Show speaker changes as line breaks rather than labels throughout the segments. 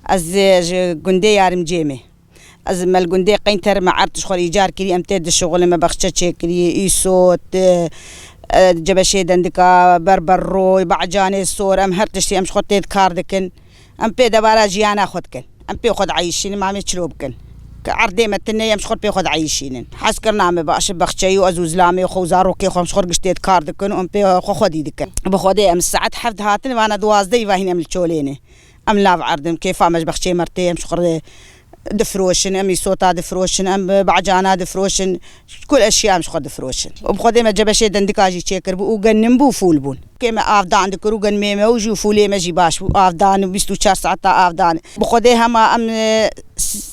از گنده یارم جیمه از مال گنده قینتر ما عرض شغل ایجار کری امتد الشغل ما بخشة کری ایسوت جبشه دندکا بربر روی بعجانه سور ام هر تشتی ام شخوت تید کار دکن ام پی دبارا جیانا خود کن ام پی خود عیشین ما میچلوب کن كعردي متني يمش خود بياخد عايشين حسكرنا ما باش بخشي وازوز لامي خوزارو كي خمس خور قشتيت كار دكن ام بي خودي دكن بخودي ام الساعات حفظ هاتني وانا دوازدي فاهين ام الشوليني ام لاف عردم كيف مش بخشي مرتي مش خور دفروشن ام صوتا دفروشن ام بعجانا دفروشن كل اشياء مش خود دفروشن وبخودي ما جبشي دندكاجي تشكر بو غنم بو فول بون كيما افدان دكرو غن ميمه وجو فولي ماجي باش افدان 24 ساعه افدان بخودي هما ام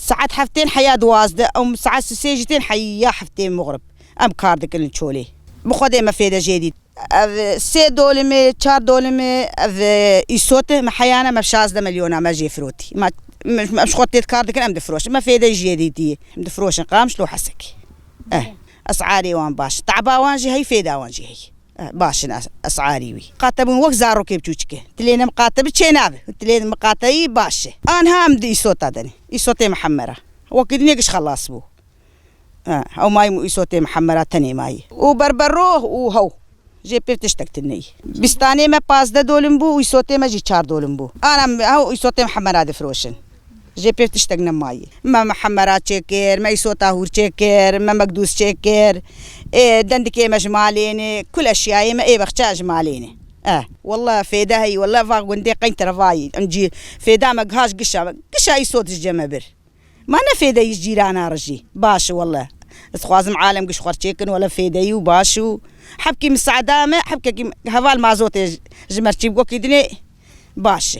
ساعات حفتين حياة دوازدة أو ساعات سيجتين حياة حفتين مغرب أم كاردك الشولي بخدي ما فيدا جديد سي دولمي 4 دولمي يسوته ما حيانا ما بشاز ده مليون ما جي فروتي ما مش خطيت كاردك أم دفروش ما فيدا جديد دفروش قامش لو حسك أسعاري وان باش تعبا وانجي هي فيدا وانجي هي باش اسعاري وي قاتبون وقت زارو كيف تشوشكه تلين مقاتب تشيناب تلين مقاتي باشه انا هم دي صوت دني صوتي محمره وكدني قش خلاص بو او ماي صوتي محمره تاني ماي وبربروه وهو جي بي تشتكتني بستاني ما باس ده دولم بو صوتي ما جي 4 دولم بو انا هو صوتي محمره دفروشن جي بي تشتغنا ماي ما محمرات شكر ما يسوتا هور شكر ما مقدوس شكر دندكي مجمالين كل اشياء ما ايه بختاج مالين والله فيدا هي والله فاغوندي قينتر فاي انجي فيدا ما قهاش قشا يسوت الجمبر ما انا فيدا يجيرانا رجي باش والله خوازم عالم قش خرشيكن ولا فيدا يو باشو حبكي مسعدامه حبكي هفال مازوت جمرتي بوكي دني باش